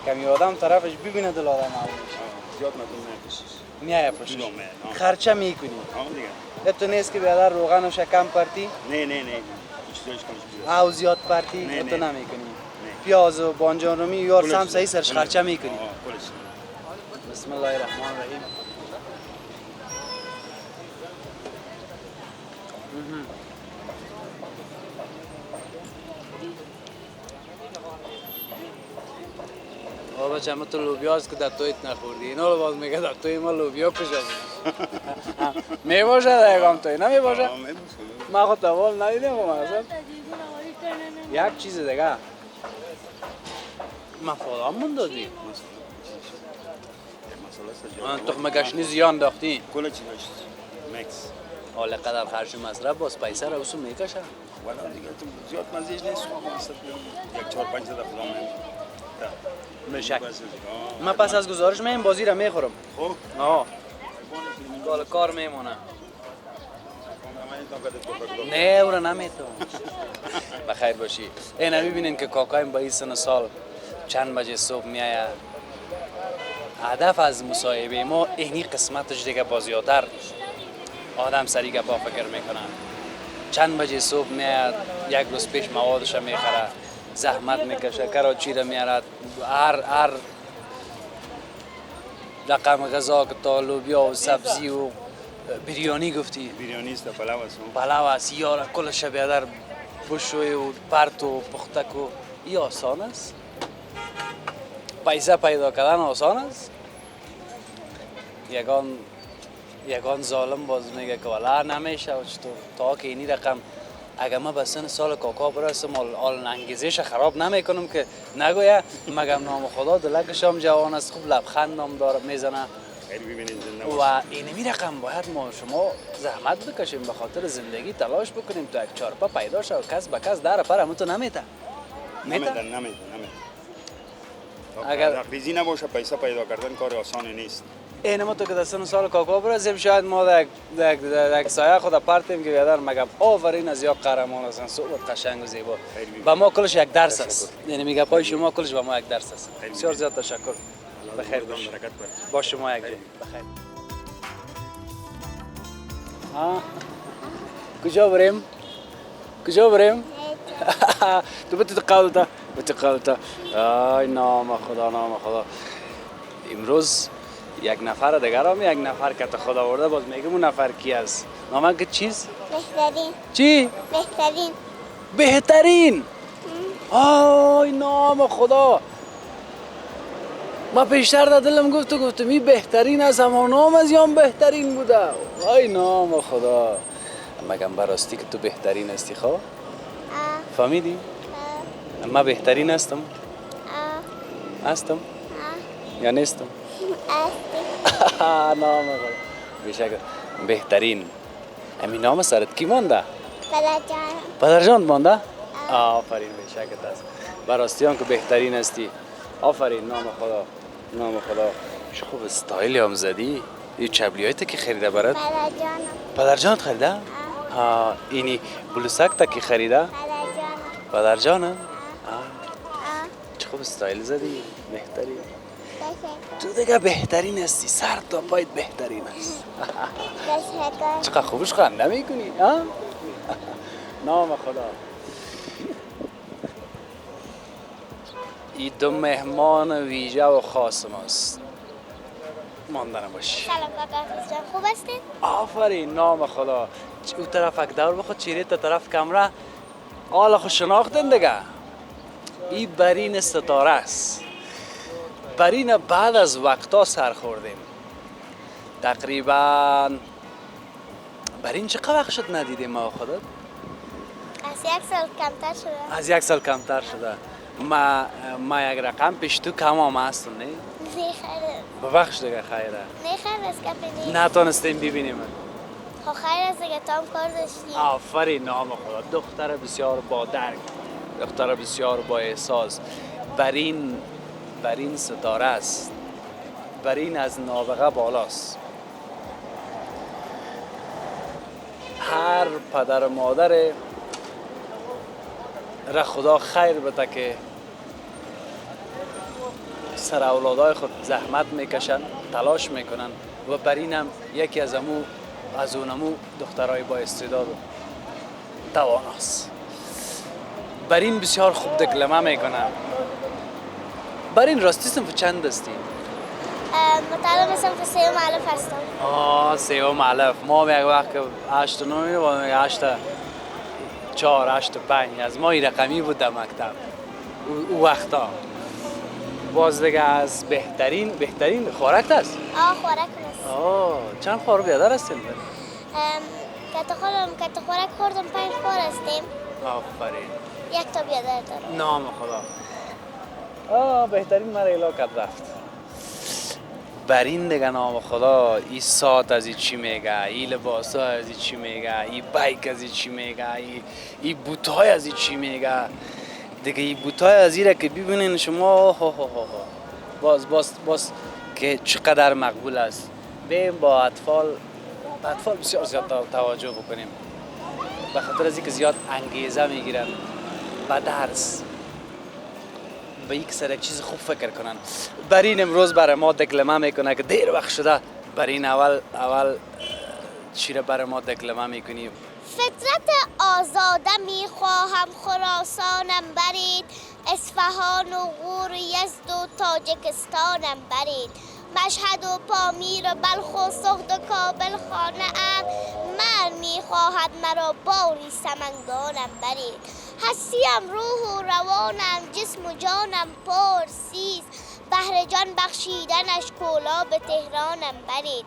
Speaker 1: کمی آدم طرفش ببینه دل آدم معلوم میشه.
Speaker 7: زیاد مردم نمی‌پوشیش.
Speaker 1: میای پوشش
Speaker 7: جلو میاد.
Speaker 1: خرچه میکنی
Speaker 7: دیگه.
Speaker 1: تو نیست که بیادر روغن و شکم پرتی
Speaker 7: نه چیزایش کنش
Speaker 1: او زیاد پرتی
Speaker 7: نه،
Speaker 1: تو
Speaker 7: نه.
Speaker 1: نمیکنی پیاز و بانجان رومی یار سم صحیح سرش خرچه میکنی
Speaker 7: کلش.
Speaker 1: بسم الله الرحمن الرحیم بابا چه تو لوبیا است که در تویت نخوردی اینا رو باز میگه در توی ما لوبیا کجا بود می باشه دیگم توی نمی باشه من خود دوال ندیدم اصلا یک چیز دیگه مفادام من دادی من تخم گشنی زیان داختی
Speaker 7: کل چیزایش مکس.
Speaker 1: حالا قدر خرج مصرف باز پیسه رو اصول میکشه
Speaker 7: والا دیگه تو زیاد مزیج نیست یک 4 5 دفعه
Speaker 1: مشک من پس از گزارش من این بازی رو میخورم
Speaker 7: خب
Speaker 1: آه کار کار میمونه نه او رو نمیتون بخیر باشی اینا ببینین که کاکایم با این سن سال چند بجه صبح میآید هدف از مصاحبه ما اینی قسمتش دیگه بازیاتر آدم سری گپا فکر میکنن چند بجه صبح میاد یک روز پیش موادش میخره زحمت میکشه کراچی رو میارد هر رقم غذا که تا لوبیا و سبزی و بریانی گفتی
Speaker 7: بریانی است پلاو است
Speaker 1: پلاو است یارا کل شب در بشوی و پرت و پختک و این آسان است پیسه پیدا کردن آسان است یگان ظالم باز میگه که والا نمیشه و چطور تا که اینی رقم اگر ما به سن سال کاکا برسم حال انگیزش خراب نمیکنم که نگویه مگم نام خدا دلکشم جوان است خوب لبخند نام داره میزنه
Speaker 7: خیلی ببینید زنده
Speaker 1: و اینمی رقم باید ما شما زحمت بکشیم به خاطر زندگی تلاش بکنیم تا یک چارپا پیدا شه و کس به کس در پر همون تو نمیته
Speaker 7: نمیده اگر ریزی نباشه پیسه پیدا کردن کار آسانی نیست
Speaker 1: اینما تو که در سن سال کاکا برسیم شاید ما در سایه خود پرتیم که بیادر مگم آفرین از یا قهرمان هستن صحبت قشنگ و زیبا و ما کلش یک درس است یعنی میگه پای شما کلش به ما یک درس است بسیار زیاد تشکر بخیر باش با شما یک بخیر کجا بریم تو بتی آی نام خدا امروز یک نفر دیگر هم یک نفر که تا خدا آورده باز میگم اون نفر کی است نام که چیز
Speaker 3: بهترین
Speaker 1: چی بهترین آی نام خدا ما پیشتر در دلم گفتم این بهترین است اما نام از یام بهترین بوده آی نام خدا مگم براستی که تو بهترین هستی خواه فهمیدی من بهترین هستم یا نیستم نام خدا بیشک بهترین همین نام سرت کی مانده پدرجان مانده آفرین بیشکت است براستیان که بهترین هستی آفرین نام خدا چه خوب استایلی هم زدی این چبلیایت که خریده برات پدرجانت خریده اینی بلوسک تا که خریده پدرجانه چه خوب استایل زدی بهترین تو دیگه بهترین هستی سر تا پایت بهترین است چقدر خوبش خنده میکنی نام خدا این دو مهمان ویژه و خاص ماست ماندن باشی
Speaker 3: سلام کاکا خوب هستید؟
Speaker 1: آفرین نام خدا او طرف اک دور بخود چیره تا طرف کمره حالا خود شناختن دیگه این برین ستاره است برین بعد از وقتا سر خوردیم تقریبا برین چقدر وقت شد ندیدیم ما خودت؟ از یک سال کمتر شده ما یک رقم پیش تو کم هم هستم نه؟
Speaker 3: نه خیره
Speaker 1: ببخش دیگه خیره
Speaker 3: نه خیر است که بینید
Speaker 1: نتونستیم ببینیم
Speaker 3: خب خیر است دیگه تا هم کار داشتیم
Speaker 1: آفرین نام خدا دختر بسیار با درک دختر بسیار با احساس برین ستاره است برین از نابغه بالاست هر پدر و مادر را خدا خیر بده که سر اولادای خود زحمت میکشن، تلاش میکنن و بر این هم یکی از اونمو دخترای با استعداد و تواناست. بر این بسیار خوب دکلمه میکنن. بر این راستی صنف چند هستی؟
Speaker 3: مطالعه صنف سیوم الف هستم.
Speaker 1: سیوم الف. ما یک وقت که 8 و 9 و 8 4 8 و 5 از ما این رقمی بود در مکتب او وقتا. باز دیگه از بهترین خوراک است.
Speaker 3: خوراک است.
Speaker 1: چند خوار بیادر هستیم؟
Speaker 3: کت خوراک خوردم 5 خوار هستیم.
Speaker 1: آفرین.
Speaker 3: یک تا بیادر دارم.
Speaker 1: نام خدا. بهترین مرا علاقت رفت. بر این دیگه نام خدا این ساعت از چی میگه، این لباس ها از چی میگه، این بایک از چی میگه، این بوت های از چی میگه دیگه. این بوت های از ایره که ببینین شما باز که چقدر مقبول است. بیم با اطفال بسیار زیاد توجه بکنیم، به خاطر از اینکه زیاد انگیزه میگیرن و درس به یک سر چیز خوب فکر کنن. بر این امروز برای ما دکلمه میکنه که دیر وقت شده. بر این اول چی را برای ما دکلمه میکنیم؟
Speaker 3: فطرت آزاده میخواهم خراسانم برید، اصفهان و غور یزد و تاجکستانم برید، مشهد و پامیر و بلخ و سغد و کابل خانه ام، من میخواهد مرا باری سمنگانم برید. هستیم روح و روانم، جسم و جانم پرسیز، بهر جان بخشیدنش کولا به تهرانم برید.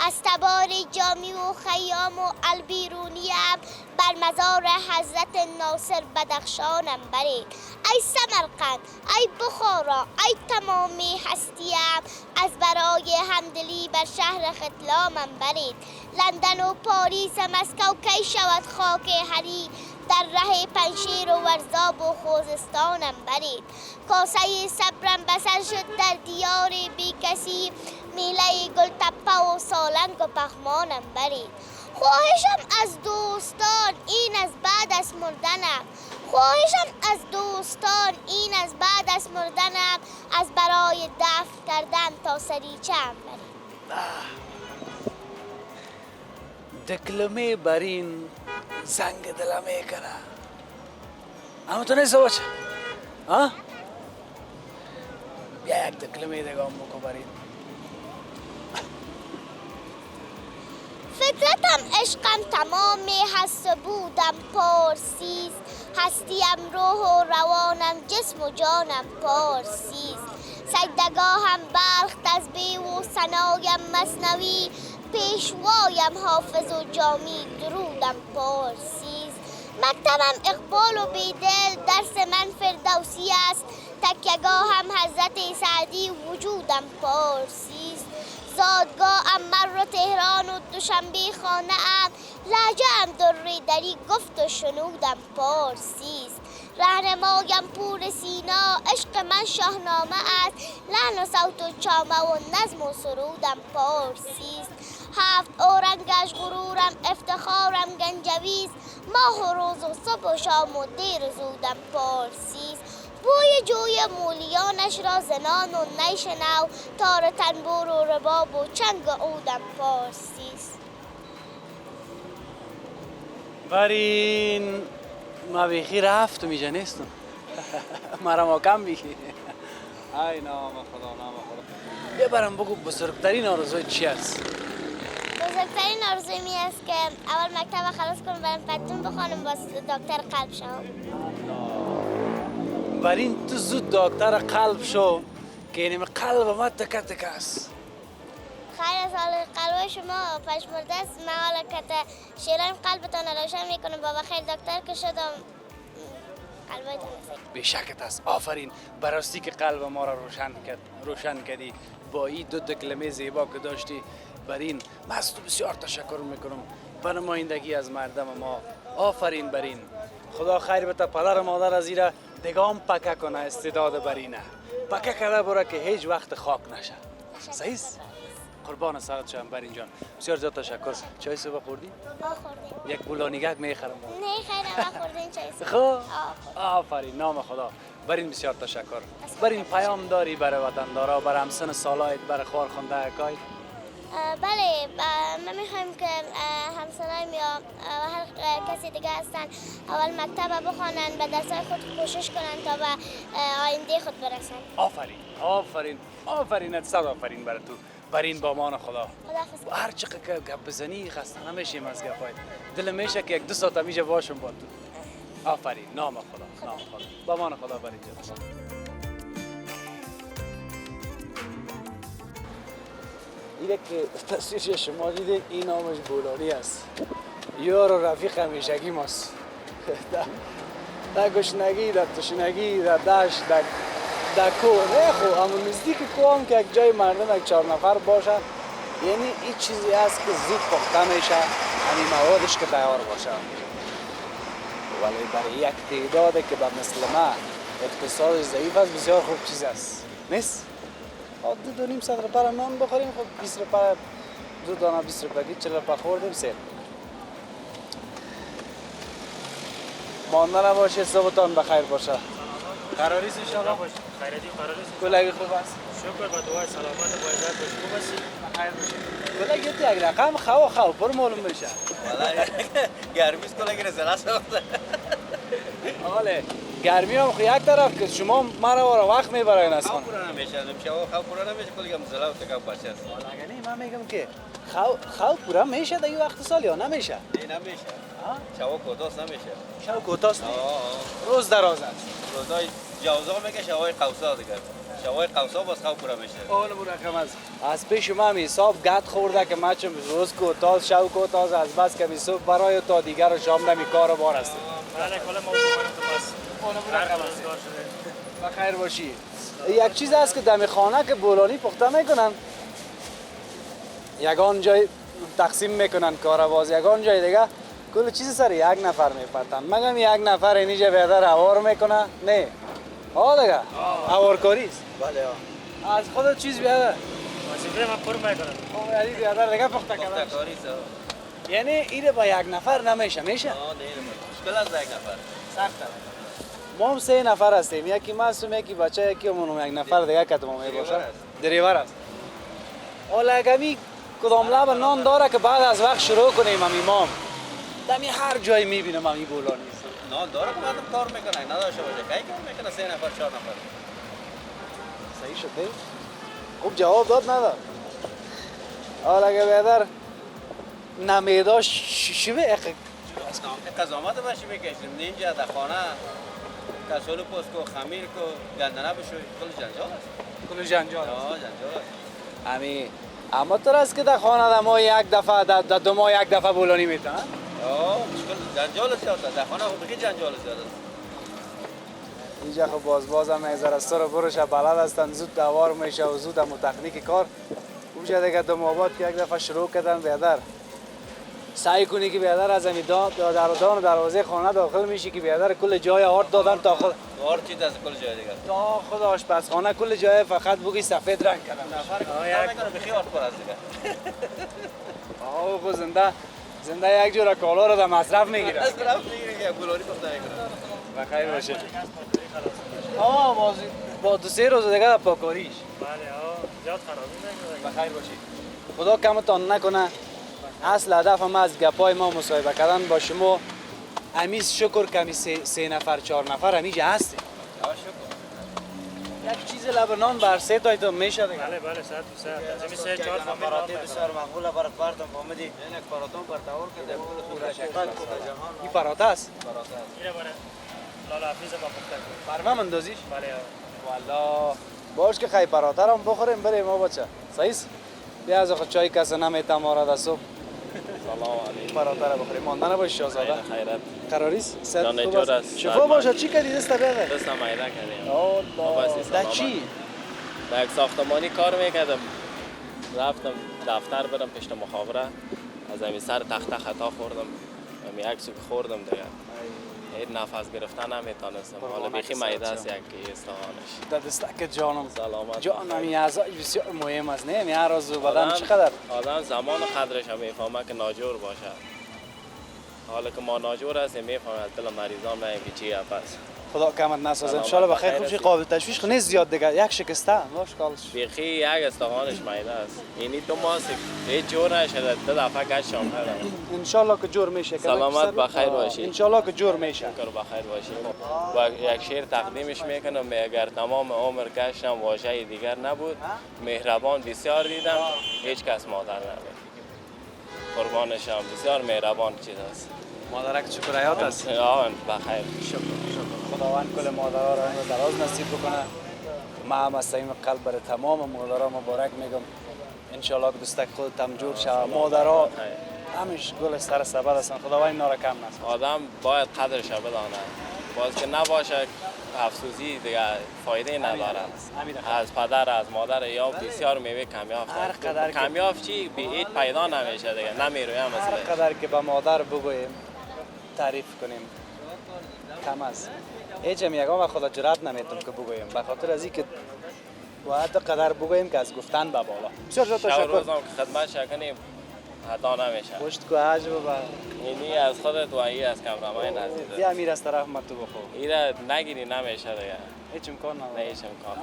Speaker 3: از تبار جامی و خیام و البیرونیم، بر مزار حضرت ناصر بدخشانم برید. ای سمرقند، ای بخارا، ای تمامی هستیم، از برای همدلی بر شهر ختلامم برید. لندن و پاریس مسکو کی شود خاک هری، در ره پنشیر و ورزاب و خوزستانم برید. کاسه صبرم بسر شد در دیار بی کسی، میله گل تپه و سالنگ و پخمانم برید. خواهشم از دوستان این از بعد از مردنم، خواهشم از دوستان این از بعد از مردنم، از برای دفن کردن تا سریچه هم برید.
Speaker 1: دکلمه بر این زنگ دلمه کنه. اما تو نیست باشه. بیا یک دکلمه دیگه هم بکن بر این.
Speaker 3: فطرتم عشقم تمامی هست و بودم پرسیز، هستیم روح و روانم جسم و جانم پرسیز، سجدگاهم بلخ تسبیح و ثنایم مثنوی، پیشوایم حافظ و جامی درودم پرسیز. مکتبم اقبال و بیدل، درس من فردوسی است، تکیه‌گاهم حضرت سعدی وجودم پرسیز. زادگاهم مر و تهران و دوشنبه خانه ام، لهجه ام دری دری گفت و شنودم پرسیز. رهنمایم پور سینا، عشق من شاهنامه است، لحن و صوت و چامه و نظم و سرودم پرسیز. هفت اورنگش غرورم افتخارم گنجویز، ماه و روز و صبح و شام و دیر و زودم پرسیز. بوی جوی مولیانش را زنان و نیشنو، تار تنبور و رباب و چنگ عودم پرسیز.
Speaker 1: برین ما بیخی رفتم اینجا نیستم. مرا ما کم بیخی. ای نام خدا نام خدا. بیا برم بگو بزرگترین آرزوی چی است؟
Speaker 3: بزرگترین آرزوی می است که اول مکتب خلاص کنم، برم پتون بخوانم، باز دکتر قلب شم.
Speaker 1: برین تو زود دکتر قلب شو که اینم قلب ما تکه تکه است.
Speaker 3: خیر از حال قلب شما پشمرده است. من حالا که شیران قلبتان روشن میکنم، بابا خیر دکتر که شدم قلبتان است.
Speaker 1: بیشکت است. آفرین براستی که قلب ما را روشن کردی با این دو دکلمه زیبا که داشتی. برین من از تو بسیار تشکر میکنم به نمایندگی از مردم ما. آفرین برین. خدا خیر بده پدر و مادر از ایره دگام پکه کنه استعداد برینه. پکه کرده برای که هیچ وقت خاک نشه. صحیح است؟ قربان سرت شم برین جان. بسیار زیاد تشکر. چای صبح خوردی؟
Speaker 3: خوردیم.
Speaker 1: یک بولانیگک میخرم.
Speaker 3: نه خیلی خوردین چای صبح.
Speaker 1: خب آفرین نام خدا. برین بسیار تشکر. برین پیام داری برای وطندارا، برای همسن سالایت، برای خارخونده اکای.
Speaker 3: بله ما میخوایم که همسنایم یا هر کسی دیگه هستن اول مکتب بخوانن به درسای خود کوشش کنن تا به آینده خود برسن.
Speaker 1: آفرین آفرین آفرین، صد آفرین برای تو. برین با امان خدا.
Speaker 3: خداحافظ.
Speaker 1: هر چقدر که گپ بزنی خسته نمیشیم از گپایت. دل میشه که یک دو ساعت میشه باشم با تو. آفرین نام خدا نام خدا. با امان خدا برین جان. اینه که تصویر شما دیدین این نامش بولانی است. یار و رفیق همیشگی ماست. در گشنگی، در تشنگی، در دشت، در کوه. نه خو اما نزدیک کوه هم که یک جای مردم یک 4 نفر باشه، یعنی این چیزی است که زود پخته میشه، همین موادش که تیار باشه. ولی برای یک تعدادی که به مثل ما اقتصاد ضعیف است بسیار خوب چیز است. نیست؟ 2.5 روپیه نان بخوریم، خب 20 روپیه 2 دانه 20 روپیه 40 روپیه خوردیم سیر. مانده نباشه، صبحتان بخیر باشه. قراریست انشاءالله؟
Speaker 2: خیراتی قراریست.
Speaker 1: کلاگی خوب است؟
Speaker 2: شکر با دعای سلامت و عزت باشی. خوب هستی؟
Speaker 1: بخیر باشی. کلاگی یک رقم خو پر معلوم بشه.
Speaker 8: والله گرمیست کلاگی رساله ساخته.
Speaker 1: آله گرمی هم خو یک طرف که شما مرا وقت میبراین اصلا.
Speaker 8: خواب پورا نمیشه، خواب پورا نمیشه کلاگی مزلا و تکا بچه است.
Speaker 1: والله نه من میگم که خو پورا میشه در این وقت سال یا نمیشه؟
Speaker 8: نه نمیشه. شوا کوتاست نمیشه.
Speaker 1: شو کوتاست؟ روز دراز است.
Speaker 8: روزای جوزا میگه شوای قوسا دیگه. شوای قوسا باز خواب پورا میشه.
Speaker 1: اول برقم از پیش ما حساب گد خورده که ما چون روز کوتاست شو کوتاست از بس که صبح برای تا دیگر شام نمی کار بار است.
Speaker 2: بله کلا موضوع من تو پس. اول برقم
Speaker 1: بخیر باشی. یک چیز است که دم خانه که بولانی پخته میکنن، یگان جای تقسیم میکنن کارواز، یگان جای دیگه کل چیز سر یک نفر میپرتن. مگم یک نفر اینجا بیادر هوار میکنه؟ نه دیگه هوارکاری است.
Speaker 8: بله
Speaker 1: از خود چیز بیادر
Speaker 2: وظیفه من پر میکنم.
Speaker 1: یعنی بیادر دیگه پخته کردن.
Speaker 8: کاریست.
Speaker 1: یعنی اینه با یک نفر نمیشه. میشه؟
Speaker 8: نه مشکل است یک نفر.
Speaker 1: سخته. ما هم 3 نفر هستیم، یکی معصوم، یکی بچه، یکی همون یک نفر دیگه که تمام باشه. دریور است. حالا اگه کدام لب نان داره که بعد از وقت شروع کنیم امام دمی هر جایی میبینم امی بولانی است.
Speaker 8: نه داره که مردم کار میکنن نداشته باشه کی کار میکنه 3 نفر 4 نفر.
Speaker 1: صحیح شد. خوب جواب داد نداد. حالا اگه بیادر نمیداش شوه
Speaker 8: قضامت باشی بکشیم اینجا در خانه کسول پوست کو خمیر کو گندنه بشوی کل جنجال است.
Speaker 1: کل جنجال است.
Speaker 8: جنجال است.
Speaker 1: امی اما تو است که در خانه در ماه یک دفعه در 2 ماه یک دفعه بولانی میتن.
Speaker 8: مشکل جنجال است در خانه بگی جنجال است.
Speaker 1: اینجا خب باز هم ایزار از سر برش بلد هستن، زود دوار میشه و زود هم تکنیک کار. اونجا دیگه 2 ماه بعد که یک دفعه شروع کردن بیادر سعی کنی که بیادر از امی دان و دروازه خانه داخل میشی که بیادر کل جای آرد دادن تا خود
Speaker 8: آرد چیز از کل جای دیگه
Speaker 1: تا خود آشپزخانه کل جای فقط بگی سفید رنگ کردن.
Speaker 8: نفر که میکنه بخی آرد پر از دیگه.
Speaker 1: خب زنده یک جور کالا رو در مصرف میگیره.
Speaker 8: مصرف میگیره که بولانی پخته میکنه.
Speaker 1: بخیر باشه. با 2-3 روز دیگه در پاکاریش.
Speaker 2: بله زیاد خرابی نکنه.
Speaker 1: بخیر باشی. خدا کمتان نکنه. اصل هدف ما از گپای ما مصاحبه کردن با شما امیز شکر کمی 3 نفر 4 نفر همیجا هستیم. یک چیز لبنان بر 3 تا تو میشه دیگه.
Speaker 2: بله 100%. از این 3 4
Speaker 8: فقراتی بسیار مقبوله برات بردم فهمیدی یک پراتون برتاور که پورا شکل جهان
Speaker 1: این پراته است.
Speaker 2: اینه برای لالا حفیظ با پخته
Speaker 1: فرما اندازیش.
Speaker 2: بله
Speaker 1: والا باش که خیلی پراته رو بخوریم بریم ما بچه. صحیح است؟ بیا از خود چای کسی نمیتم ما را صبح. سلام علیکم. پراته رو بخوریم. مانده نباش شاهزاده.
Speaker 9: خیرت.
Speaker 1: قراریست؟
Speaker 9: جان جور است.
Speaker 1: شفا باشه. چی کردی دست بیاده؟
Speaker 9: دستم میده کردیم.
Speaker 1: الله. در چی؟
Speaker 9: در یک ساختمانی کار میکردم. رفتم دفتر برم پشت مخابره. از همین سر تخته خطا خوردم. همین عکسو که خوردم دیگه. این نفس گرفتن نمیتونستم. حالا بیخی میده است یک استخوانش.
Speaker 1: دستک جانم
Speaker 9: سلامت.
Speaker 1: جانم این اعضای بسیار مهم است نه این هر روز بدن چقدر
Speaker 9: آدم زمان قدرش هم میفهمه که ناجور باشه. حالا که ما ناجور هستیم میفهمیم از دل مریضان میگیم که چیه پس.
Speaker 1: خدا کمت نسازه ان شاء الله بخیر خوشی قابل تشویش خو نیست زیاد دیگه یک شکسته باش کالش
Speaker 9: بیخی یک استخوانش میده است. اینی 2 ماه هیچ جور نشده 2 دفعه گشت آمده.
Speaker 1: ان شاء الله که جور میشه
Speaker 9: سلامت بخیر باشی.
Speaker 1: ان شاء الله که جور میشه.
Speaker 9: شکر بخیر باشی. و یک شعر تقدیمش میکنم اگر تمام عمر گشتم واژه دیگر نبود مهربان بسیار دیدم هیچ کس مادر نبود. قربانشم بسیار مهربان چیز است.
Speaker 1: مادرک شکر حیات است.
Speaker 9: آن بخیر.
Speaker 1: شکر خداوند کل مادرها را عمر دراز نصیب بکنه. ما هم از صمیم قلب برای تمام مادرها مبارک میگم. ان شاء الله که دستک خودت هم جور شود. مادرها همیشه گل سر سبد هستن. خداوند اینا را کم نسازه.
Speaker 9: آدم باید قدرش بداند. باز که نباشه افسوسی دیگه فایده نداره. از پدر از مادر یا بسیار میوه کمیاب.
Speaker 1: هر قدر
Speaker 9: کمیاب چی به هیچ پیدا نمیشه دیگه نمیرویم مثلا.
Speaker 1: هر قدر که به مادر بگوییم تعریف کنیم کم است. هیچ هم یکم خدا جرأت نمیتونم که بگویم به خاطر از اینکه باید قدر بگوییم که از گفتن به بالا. بسیار تشکر.
Speaker 9: روزم که خدمت کنیم حتا نمیشه.
Speaker 1: پشت کو عجب با
Speaker 9: اینی از خودت و ای از کامرامای عزیز.
Speaker 1: بیا امیر از طرف من تو بخو.
Speaker 9: اینا نگیری نمیشه دیگه.
Speaker 1: هیچ امکان
Speaker 9: نه هیچ امکان.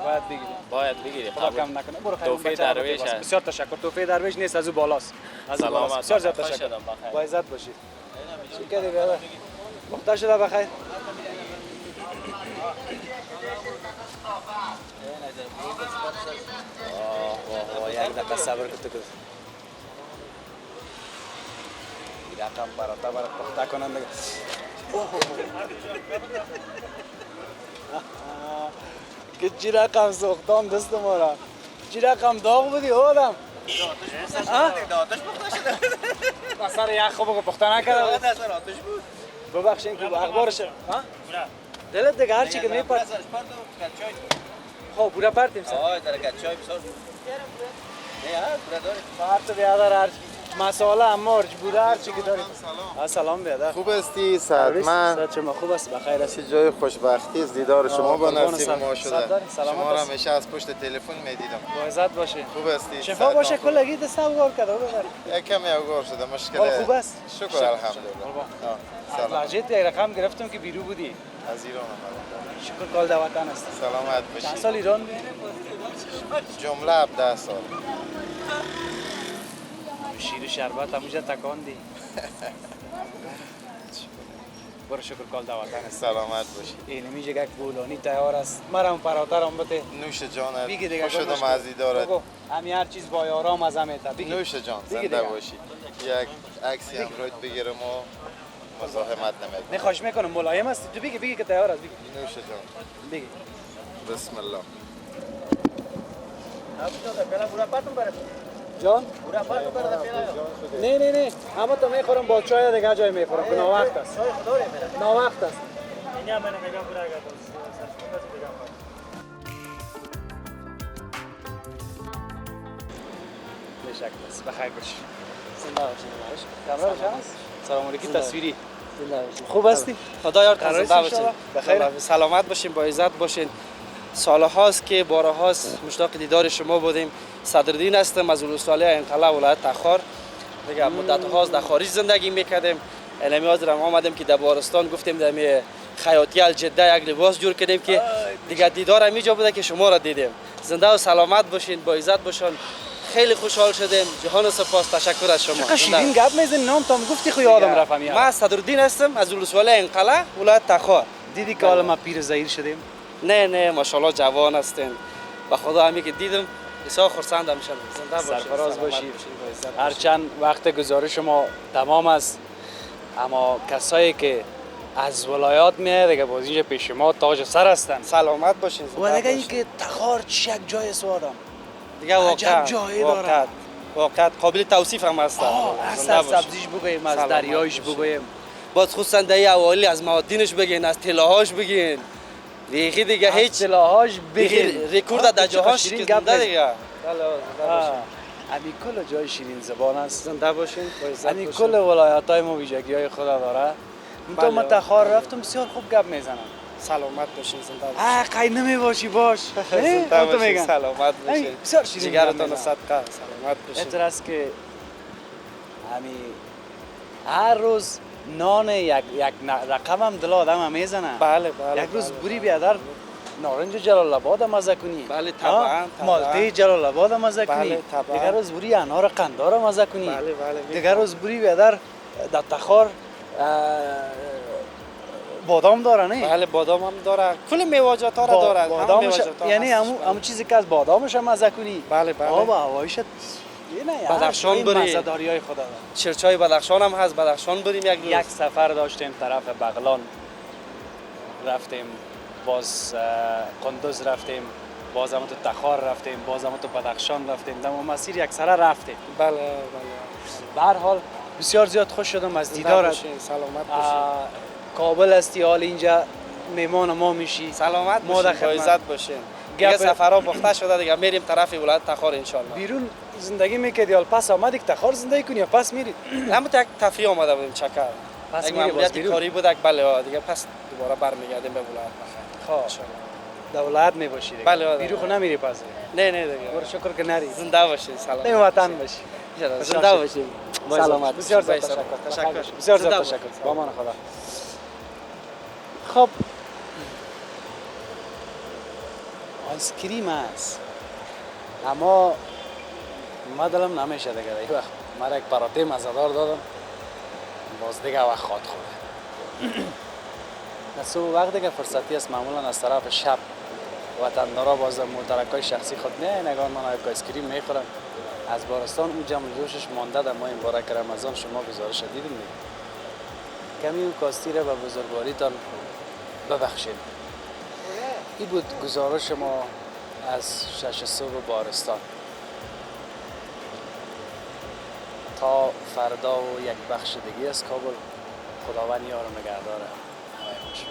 Speaker 1: باید بگیری. خدا کم نکنه. برو خیر.
Speaker 9: توفیق درویش است.
Speaker 1: بسیار تشکر. توفیق درویش نیست از او بالاست. از
Speaker 9: سلامت.
Speaker 1: بسیار زیاد تشکر. با عزت باشید. شکر دیگه. مختار شده بخیر. واه یک دقیقه صبر کن تو. رقم برات پخته کنن دیگه. که چی رقم سوختان دست ما را. چی رقم داغ بودی آدم.
Speaker 8: آتش پخته شده.
Speaker 1: سر یک خوب پخته نکرده.
Speaker 8: آتش بود.
Speaker 1: ببخشین که اخبارش دلت دیگه هر چی که میپرد خب بودا پرتیم سر
Speaker 8: آه در چای بساز نه بودا داری
Speaker 1: پرت بیادر هر مساله امارج بودا هر چی که داری سلام بیادر
Speaker 10: خوب استی صحتمند
Speaker 1: شما خوب است بخیر هستی
Speaker 10: جای خوشبختی است دیدار شما با نصیب ما شده شما را
Speaker 1: است.
Speaker 10: همیشه از پشت تلفن میدیدم
Speaker 1: با عزت باشه
Speaker 10: خوب استی
Speaker 1: شفا باشه کلگی دست اوگار کرده
Speaker 10: یک کمی اوگار شده مشکل
Speaker 1: حال خوب است
Speaker 10: شکر الحمدلله
Speaker 1: سلام یک رقم گرفتم که بیرو بودی
Speaker 10: از ایران آمدم
Speaker 1: شکر کال وطن است
Speaker 10: سلامت باشی
Speaker 1: چند سال ایران بودی
Speaker 10: جمله 17 سال
Speaker 1: شیر و شربت همونجا تکاندی برو شکر کال وطن است
Speaker 10: سلامت باشی
Speaker 1: این میشه یک بولانی تیار است مرم فراترم بده
Speaker 10: نوش جانت
Speaker 1: بگی دیگه
Speaker 10: خوش شدم از دیدارت
Speaker 1: همین هر چیز با یارام از همه تا بگی
Speaker 10: نوش جان زنده باشی یک عکسی هم رویت بگیرم و مزاحمت نمیدم
Speaker 1: نه خواهش میکنم ملایم است تو بگی که تیار است بگی
Speaker 10: نوش جان
Speaker 1: بگی
Speaker 10: بسم الله
Speaker 1: جان نه اما تو میخورم با چای دیگه جای میخورم که ناوقت است ناوقت است بشک است بخیر باش زنده باشی کامرا روشن است سلام علیکم تصویری خوب هستی خدا یارتون زنده باشین بخیر سلامت باشین با عزت باشین سال هاست که باره هاست مشتاق دیدار شما بودیم صدرالدین هستم از ولسوالی انقلاب ولایت تخار دیگه مدت هاست در خارج زندگی میکردیم الان حاضرم آمدیم که در بارستان گفتیم در خیاطی الجده یک لباس جور کردیم که دیگه دیدار همینجا بوده که شما را دیدیم زنده و سلامت باشین با عزت باشین خیلی خوشحال شدیم جهان سپاس تشکر از شما چقدر شیرین گپ میزنی نام تام گفتی خو یادم رفت من صدرالدین هستم از ولسوالی انقلاب ولایت تخار دیدی که حالا ما پیر زهیر شدیم نه ماشاءالله جوان هستین به خدا همین که دیدم بسیار خرسندم شدم زنده باشید سرفراز باشید هرچند وقت گزارش شما تمام است اما کسایی که از ولایات میاد دیگه باز اینجا پیش ما تاج سر هستن سلامت باشین و دیگه این که تخار چه یک جای سوادم دیگه واقعا قابل توصیف هم هست از سبزیش بگویم از دریایش بگویم باز خصوصا در اولی از معادنش بگین از طلاهاش بگین دیگه هیچ طلاهاش بگین رکورد در جهانش که زنده دیگه همین کل جای شیرین زبان است زنده باشین همین کل ولایت‌های ما ویژگی‌های خود داره تو من تخار رفتم بسیار خوب گپ میزنم.
Speaker 2: سلامت باشین، زنده باشین.
Speaker 1: قید نمیباشی باش.
Speaker 2: زنده
Speaker 1: تو
Speaker 2: باشین،
Speaker 1: میگن
Speaker 2: سلامت باشین.
Speaker 1: بسیار شیرین
Speaker 2: جگرتان
Speaker 1: گپ
Speaker 2: صدقه، سلامت باشین.
Speaker 1: اطر است که هر روز نان یک رقم هم دل آدم هم میزنه.
Speaker 2: بله
Speaker 1: یک روز بری بیادر نارنج جلال آباد مزه کنی.
Speaker 2: بله طبعا.
Speaker 1: مالته جلال آباد مزه کنی.
Speaker 2: بله طبعا.
Speaker 1: دیگر روز بری انار قندار مزه کنی.
Speaker 2: بله.
Speaker 1: دیگر روز بری بیادر در تخار بادام داره نه؟
Speaker 2: بله بادام هم داره، کل میوه‌جات ها را داره.
Speaker 1: بادامش یعنی همون چیزی که از بادامش هم مزه کنی.
Speaker 2: بله.
Speaker 1: آب هوایش
Speaker 2: بدخشان بریم.
Speaker 1: مزه‌داریای خدا داره.
Speaker 2: چرچای بدخشان هم هست، بدخشان بریم یک روز.
Speaker 1: یک سفر داشتیم طرف بغلان رفتیم، باز قندوز رفتیم، باز هم تو تخار رفتیم، باز هم تو بدخشان رفتیم، در مسیر یک سره رفتیم.
Speaker 2: بله.
Speaker 1: به هر حال بسیار زیاد خوش شدم از دیدارت.
Speaker 2: سلامت باشین.
Speaker 1: کابل هستی، حال اینجا میمان ما میشی.
Speaker 2: سلامت
Speaker 1: ما در
Speaker 2: باشین، با
Speaker 1: خدمت.
Speaker 2: عزت باشین. دیگه سفرها باخته شده، دیگه میریم طرف ولایت تخار ان شاء الله.
Speaker 1: بیرون زندگی میکردی، حال پس آمدی که تخار زندگی کنی یا پس میری؟
Speaker 2: همون یک تفریح آمده بودیم چکر.
Speaker 1: پس
Speaker 2: یک
Speaker 1: میری باز
Speaker 2: ماموریت
Speaker 1: بیرون.
Speaker 2: کاری بود، یک بله دیگه پس دوباره برمیگردیم به ولایت بخیر.
Speaker 1: خواه در ولایت میباشی دیگه.
Speaker 2: بله.
Speaker 1: بیرون خو نمیری پس.
Speaker 2: نه دیگه.
Speaker 1: برو شکر که نری.
Speaker 2: زنده باشین، سلامت.
Speaker 1: این وطن باشی.
Speaker 2: زنده باشین.
Speaker 1: سلامت. بسیار زیاد
Speaker 2: تشکر.
Speaker 1: بسیار زیاد تشکر. با امان خدا. خب آیسکریم است، اما ما دلم نمیشه دیگه. یک وقت من یک پراته مزه‌دار دادم، باز دیگه وقت خواد خورده. نصوب وقتی که فرصتی است معمولا از طرف شب وطندارا باز موترکای شخصی خود میاین نگاه من یک آیسکریم میخورن. از بارستان اون جمع جوشش مانده در ما این باره که رمضان شما گزارش دیدیم. کمی اون کاستی را به بزرگواریتان ببخشید. این بود گزارش ما از 6 صبح بارستان. تا فردا و یک بخش دیگه از کابل، خداوند یار و نگهدار همه باشید.